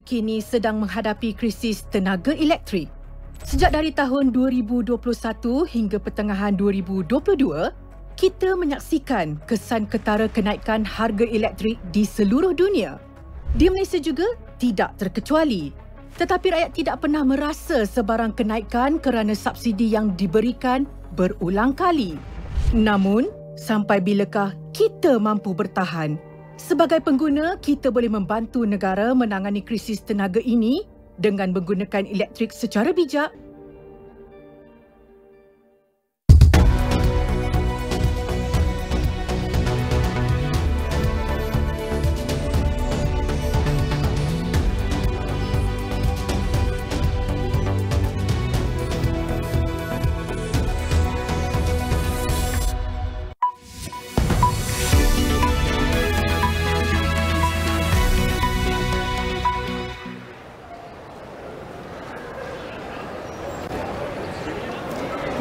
kini sedang menghadapi krisis tenaga elektrik. Sejak dari tahun 2021 hingga pertengahan 2022, kita menyaksikan kesan ketara kenaikan harga elektrik di seluruh dunia. Di Malaysia juga tidak terkecuali. Tetapi rakyat tidak pernah merasa sebarang kenaikan kerana subsidi yang diberikan berulang kali. Namun, sampai bilakah kita mampu bertahan? Sebagai pengguna, kita boleh membantu negara menangani krisis tenaga ini dengan menggunakan elektrik secara bijak.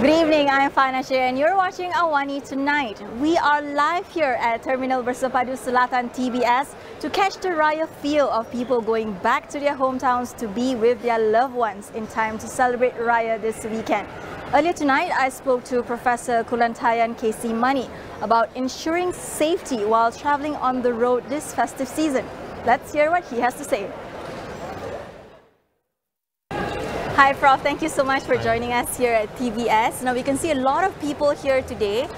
Good evening, I'm Fanashe and you're watching AWANI tonight. We are live here at Terminal Bersepadu Selatan TBS to catch the raya feel of people going back to their hometowns to be with their loved ones in time to celebrate raya this weekend. Earlier tonight, I spoke to Professor Kulantayan KC Mani about ensuring safety while travelling on the road this festive season. Let's hear what he has to say. Hi Prof, thank you so much for joining us here at TBS. Now we can see a lot of people here today.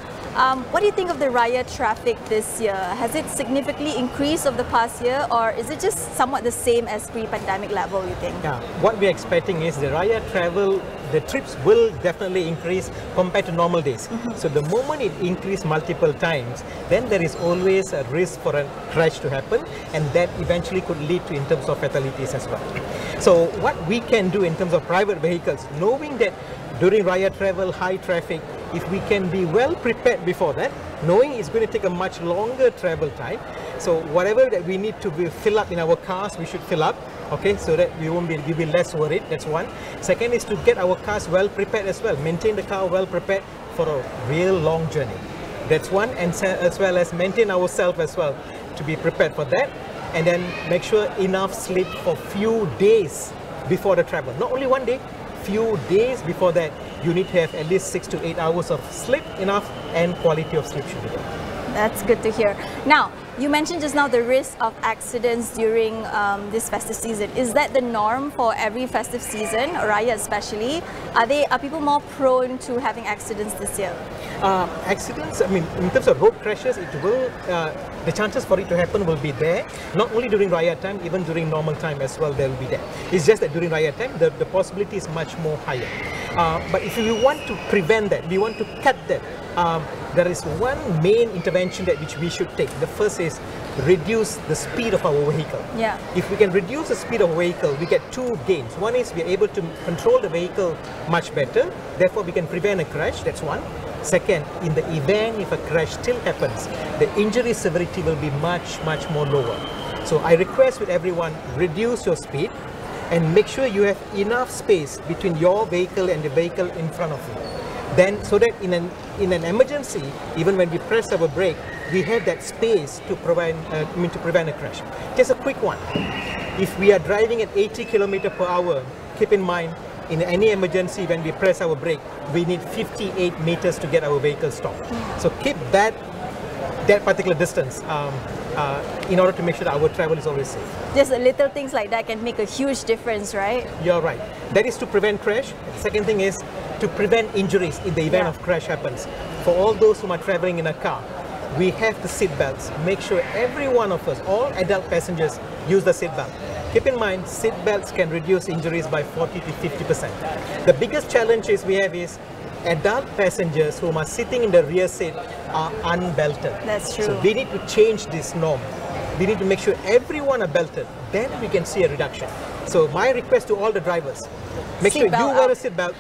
What do you think of the raya traffic this year? Has it significantly increased over the past year, or is it just somewhat the same as pre-pandemic level, you think? Yeah, what we're expecting is the raya travel, the trips will definitely increase compared to normal days. So the moment it increases multiple times, then there is always a risk for a crash to happen, and that eventually could lead to in terms of fatalities as well. So what we can do in terms of private vehicles, knowing that during raya travel, high traffic, if we can be well prepared before that, knowing it's going to take a much longer travel time, so whatever that we need to fill up in our cars, we should fill up, okay, so that we'll be less worried. That's one. Second is to get our cars well prepared as well, maintain the car well prepared for a real long journey. That's one, and as well as maintain ourselves as well to be prepared for that, and then make sure enough sleep for few days before the travel. Not only one day, few days before that, you need to have at least 6 to 8 hours of sleep enough, and quality of sleep should be there. That's good to hear. Now, you mentioned just now the risk of accidents during this festive season. Is that the norm for every festive season, raya especially? Are people more prone to having accidents this year? Accidents, I mean, in terms of road crashes, it will, the chances for it to happen will be there. Not only during raya time, even during normal time as well, they will be there. It's just that during raya time, the possibility is much more higher. But if we want to prevent that, we want to cut that, there is one main intervention that which we should take. The first is reduce the speed of our vehicle. Yeah. If we can reduce the speed of a vehicle, we get two gains. One is we are able to control the vehicle much better. Therefore, we can prevent a crash. That's one. Second, in the event if a crash still happens, the injury severity will be much more lower. So I request with everyone, reduce your speed and make sure you have enough space between your vehicle and the vehicle in front of you. Then, so that in an emergency, even when we press our brake, we have that space to prevent a crash. Just a quick one. If we are driving at 80 km/h, keep in mind, in any emergency, when we press our brake, we need 58 meters to get our vehicle stopped. So keep that particular distance in order to make sure that our travel is always safe. Just little things like that can make a huge difference, right? You're right. That is to prevent crash. Second thing is to prevent injuries in the event of crash happens. For all those who are traveling in a car, we have the seat belts. Make sure every one of us, all adult passengers, use the seat belt. Keep in mind, seat belts can reduce injuries by 40 to 50%. The biggest challenge we have is adult passengers who are sitting in the rear seat are unbelted. That's true. So we need to change this norm. We need to make sure everyone are belted. Then we can see a reduction. So my request to all the drivers, make sure you wear a seat belt.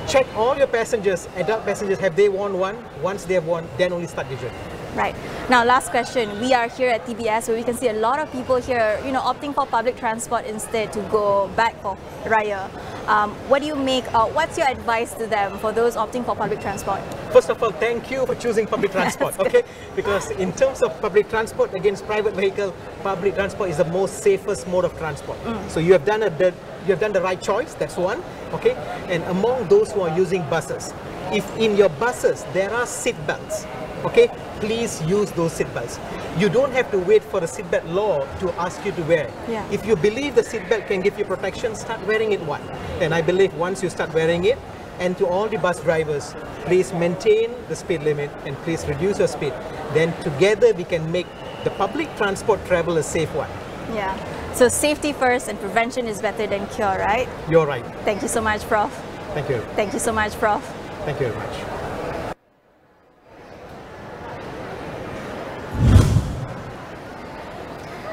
Check all your passengers, adult passengers, have they worn one? Once they have worn, then only start the journey. Right. Now, last question. We are here at TBS where we can see a lot of people here, opting for public transport instead to go back for raya. What do you make? What's your advice to them for those opting for public transport? First of all, thank you for choosing public transport, okay? Because in terms of public transport against private vehicle, public transport is the most safest mode of transport. So you have done the right choice, that's one, okay? And among those who are using buses, if in your buses there are seat belts, okay, please use those seat belts. You don't have to wait for the seatbelt law to ask you to wear it. Yeah. If you believe the seatbelt can give you protection, start wearing it one. And I believe once you start wearing it, and to all the bus drivers, please maintain the speed limit and please reduce your speed. Then together we can make the public transport travel a safe one. Yeah. So safety first and prevention is better than cure, right? You're right. Thank you so much, Prof. Thank you. Thank you so much, Prof. Thank you very much.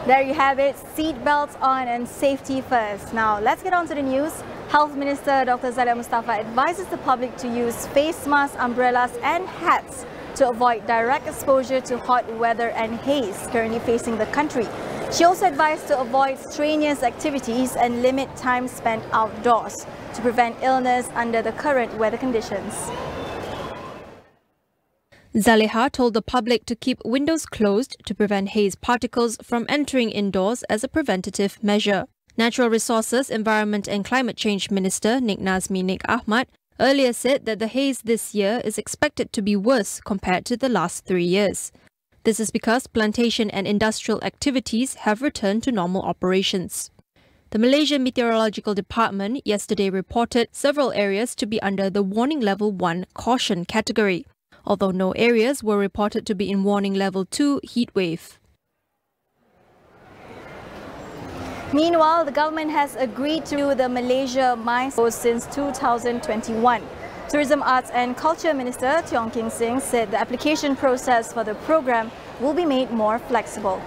There you have it, seat belts on and safety first. Now let's get on to the news. Health Minister Dr. Zalia Mustafa advises the public to use face masks, umbrellas and hats to avoid direct exposure to hot weather and haze currently facing the country. She also advised to avoid strenuous activities and limit time spent outdoors to prevent illness under the current weather conditions. Zaleha told the public to keep windows closed to prevent haze particles from entering indoors as a preventative measure. Natural Resources, Environment and Climate Change Minister Nik Nazmi Nik Ahmad earlier said that the haze this year is expected to be worse compared to the last 3 years. This is because plantation and industrial activities have returned to normal operations. The Malaysian Meteorological Department yesterday reported several areas to be under the Warning Level 1 caution category, although no areas were reported to be in Warning Level 2 heatwave. Meanwhile, the government has agreed to the Malaysia Mines since 2021. Tourism, Arts and Culture Minister Tiong King Sing said the application process for the program will be made more flexible.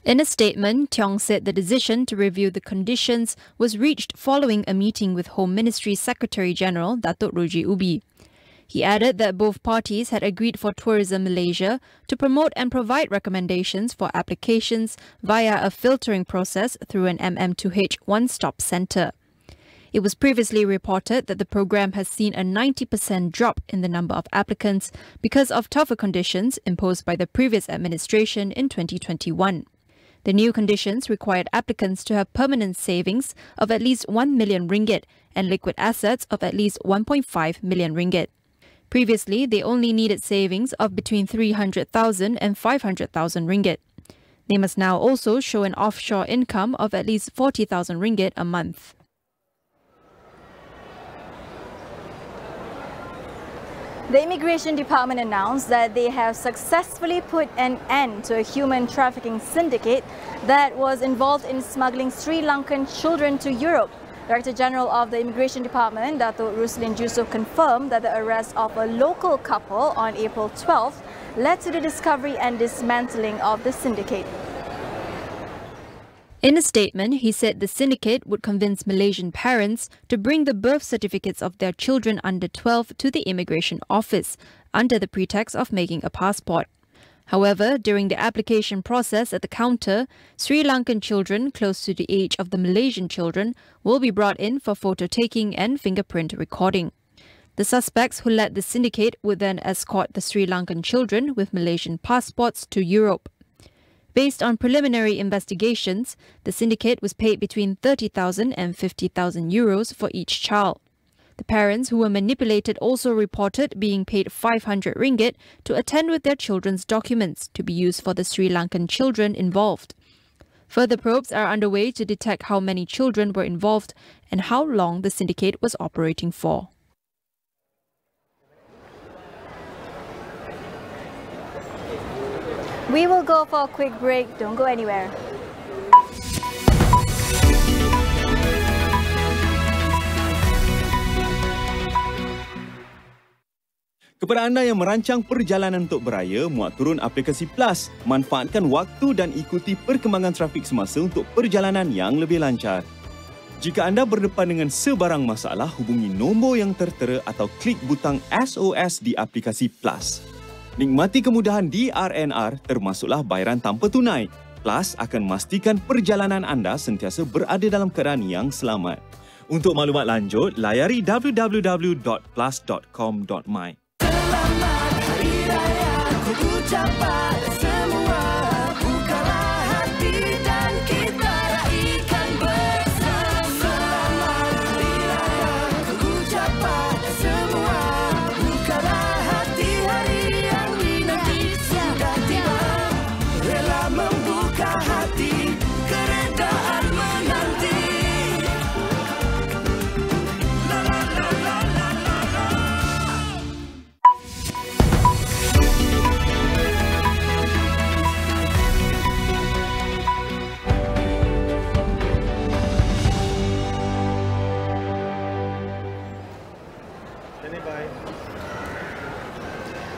In a statement, Tiong said the decision to review the conditions was reached following a meeting with Home Ministry Secretary General Datuk Ruji Ubi. He added that both parties had agreed for Tourism Malaysia to promote and provide recommendations for applications via a filtering process through an MM2H one-stop centre. It was previously reported that the program has seen a 90% drop in the number of applicants because of tougher conditions imposed by the previous administration in 2021. The new conditions required applicants to have permanent savings of at least 1 million ringgit and liquid assets of at least 1.5 million ringgit. Previously, they only needed savings of between 300,000 and 500,000 ringgit. They must now also show an offshore income of at least 40,000 ringgit a month. The Immigration Department announced that they have successfully put an end to a human trafficking syndicate that was involved in smuggling Sri Lankan children to Europe. Director General of the Immigration Department, Datuk Ruslin Jusuf, confirmed that the arrest of a local couple on April 12th led to the discovery and dismantling of the syndicate. In a statement, he said the syndicate would convince Malaysian parents to bring the birth certificates of their children under 12 to the immigration office under the pretext of making a passport. However, during the application process at the counter, Sri Lankan children close to the age of the Malaysian children will be brought in for photo taking and fingerprint recording. The suspects who led the syndicate would then escort the Sri Lankan children with Malaysian passports to Europe. Based on preliminary investigations, the syndicate was paid between 30,000 and 50,000 euros for each child. The parents who were manipulated also reported being paid 500 ringgit to attend with their children's documents to be used for the Sri Lankan children involved. Further probes are underway to detect how many children were involved and how long the syndicate was operating for. We will go for a quick break. Don't go anywhere. Kepada anda yang merancang perjalanan untuk beraya, muat turun aplikasi Plus. Manfaatkan waktu dan ikuti perkembangan trafik semasa untuk perjalanan yang lebih lancar. Jika anda berdepan dengan sebarang masalah, hubungi nombor yang tertera atau klik butang SOS di aplikasi Plus. Nikmati kemudahan di RNR termasuklah bayaran tanpa tunai. Plus akan memastikan perjalanan anda sentiasa berada dalam keadaan yang selamat. Untuk maklumat lanjut, layari www.plus.com.my. Selamat Hari Raya ku ucapkan semua, bukalah hati dan kita raikan bersama. Selamat Hari Raya ku ucapkan semua, bukalah hati, hari yang dinanti sudah tiba. Rela membuka hati, keredaan menanti. La la la la la la la.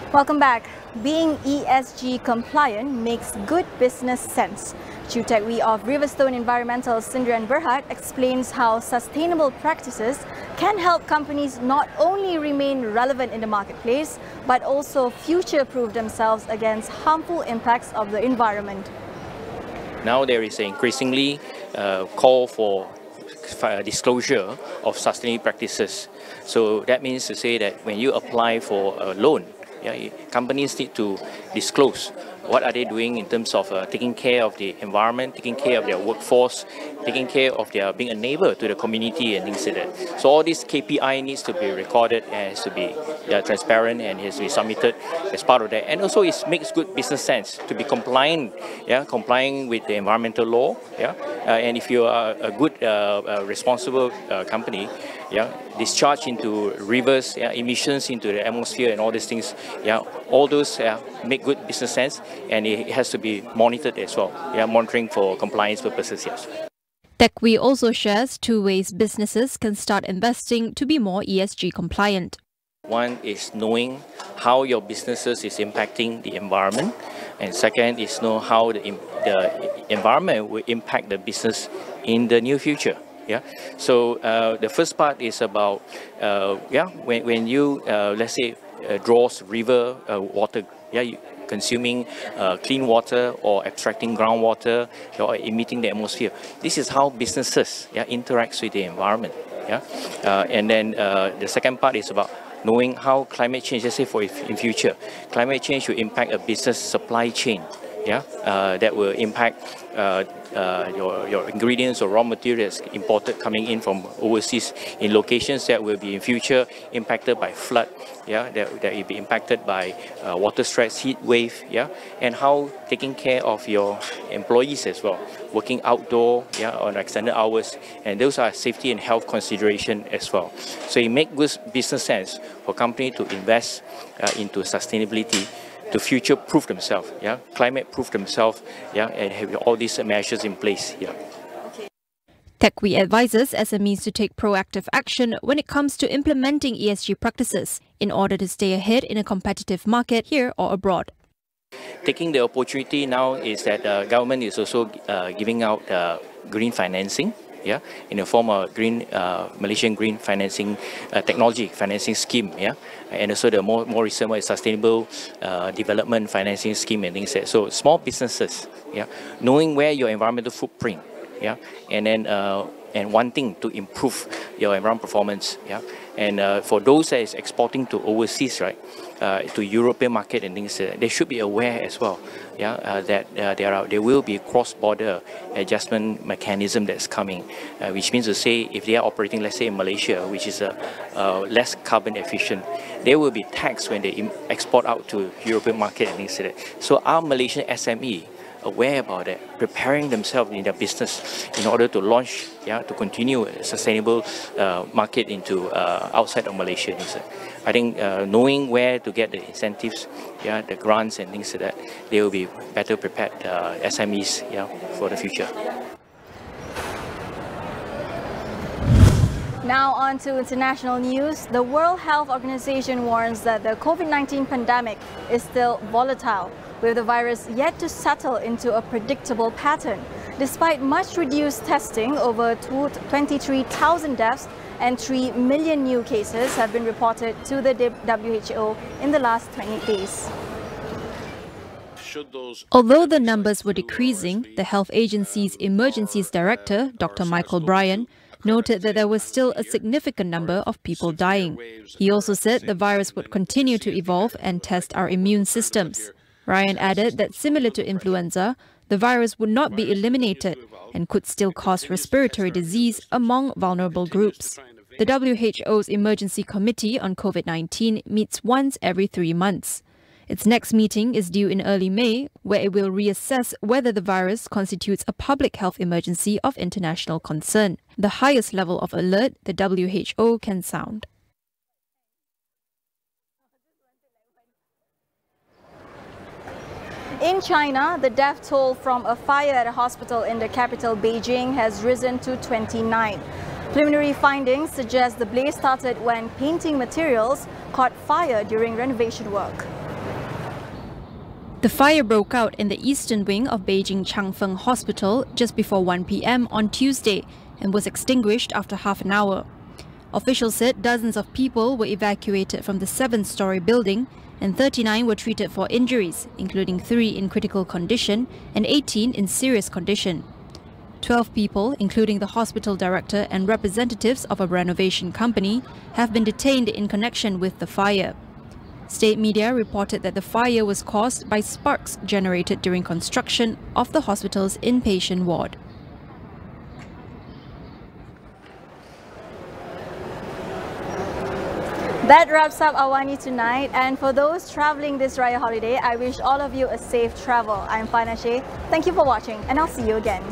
Welcome back. Being ESG compliant makes good business sense. Chutekwi of Riverstone Environmental Sindrian Berhad explains how sustainable practices can help companies not only remain relevant in the marketplace, but also future-proof themselves against harmful impacts of the environment. Now there is an increasingly call for disclosure of sustainable practices. So that means to say that when you apply for a loan, companies need to disclose what are they doing in terms of taking care of the environment, taking care of their workforce, taking care of their being a neighbor to the community and things like that. So all this KPI needs to be recorded and has to be transparent and has to be submitted as part of that. And also it makes good business sense to be compliant, complying with the environmental law. And if you are a good, responsible company, discharge into rivers, emissions into the atmosphere and all these things, all those make good business sense, and it has to be monitored as well, monitoring for compliance purposes, yes. Tekwi also shares 2 ways businesses can start investing to be more ESG compliant. One is knowing how your businesses is impacting the environment, and second is know how the environment will impact the business in the near future. So the first part is about when you let's say draws river water, consuming clean water or extracting groundwater or emitting the atmosphere. This is how businesses interacts with the environment. And then the second part is about knowing how climate change, let's say in future, climate change will impact a business supply chain. That will impact your ingredients or raw materials imported coming in from overseas in locations that will be in future impacted by flood, that will be impacted by water stress, heat wave, and how taking care of your employees as well, working outdoor, on extended hours, and those are safety and health consideration as well. So it makes good business sense for company to invest into sustainability, to future-proof themselves, climate-proof themselves, and have all these measures in place. Tekwi advises SMEs to take proactive action when it comes to implementing ESG practices in order to stay ahead in a competitive market here or abroad. Taking the opportunity now is that the government is also giving out green financing, in the form of Malaysian Green Financing Technology Financing Scheme, and also the more recent one is Sustainable Development Financing Scheme and things like that. So small businesses, knowing where your environmental footprint, and then and wanting to improve your environmental performance, and for those that is exporting to overseas, to European market and things, they should be aware as well, that there will be cross-border adjustment mechanism that's coming, which means to say if they are operating, let's say in Malaysia, which is less carbon efficient, they will be taxed when they export out to European market and things like that. So our Malaysian SME aware about that, preparing themselves in their business in order to launch, to continue a sustainable market into outside of Malaysia. I think knowing where to get the incentives, the grants and things like that, they will be better prepared SMEs, for the future. Now on to international news. The World Health Organization warns that the COVID-19 pandemic is still volatile, with the virus yet to settle into a predictable pattern. Despite much reduced testing, over 23,000 deaths and 3 million new cases have been reported to the WHO in the last 20 days. Although the numbers were decreasing, the health agency's emergencies director, Dr. Michael Bryan, noted that there was still a significant number of people dying. He also said the virus would continue to evolve and test our immune systems. Ryan added that similar to influenza, the virus would not be eliminated and could still cause respiratory disease among vulnerable groups. The WHO's Emergency Committee on COVID-19 meets once every 3 months. Its next meeting is due in early May, where it will reassess whether the virus constitutes a public health emergency of international concern, the highest level of alert the WHO can sound. In China, the death toll from a fire at a hospital in the capital Beijing has risen to 29. Preliminary findings suggest the blaze started when painting materials caught fire during renovation work. The fire broke out in the eastern wing of Beijing Changfeng Hospital just before 1 p.m. on Tuesday and was extinguished after half an hour. Officials said dozens of people were evacuated from the 7-story building and 39 were treated for injuries, including 3 in critical condition and 18 in serious condition. 12 people, including the hospital director and representatives of a renovation company, have been detained in connection with the fire. State media reported that the fire was caused by sparks generated during construction of the hospital's inpatient ward. That wraps up Awani tonight, and for those travelling this Raya holiday, I wish all of you a safe travel. I'm Fana Shea. Thank you for watching, and I'll see you again.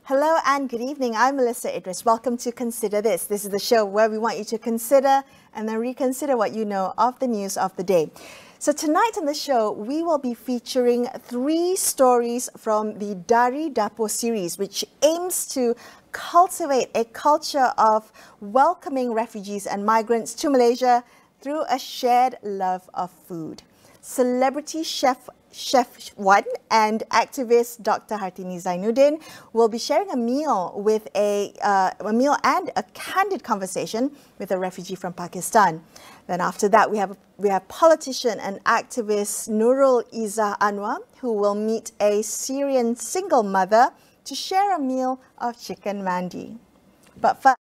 Hello and good evening. I'm Melissa Idris. Welcome to Consider This. This is the show where we want you to consider and then reconsider what you know of the news of the day. So tonight on the show, we will be featuring 3 stories from the Dari Dapur series, which aims to cultivate a culture of welcoming refugees and migrants to Malaysia through a shared love of food. Celebrity Chef 1 and activist Dr. Hartini Zainuddin will be sharing a meal with a meal and a candid conversation with a refugee from Pakistan. Then after that, we have politician and activist Nurul Izzah Anwar, who will meet a Syrian single mother to share a meal of chicken mandi. But first,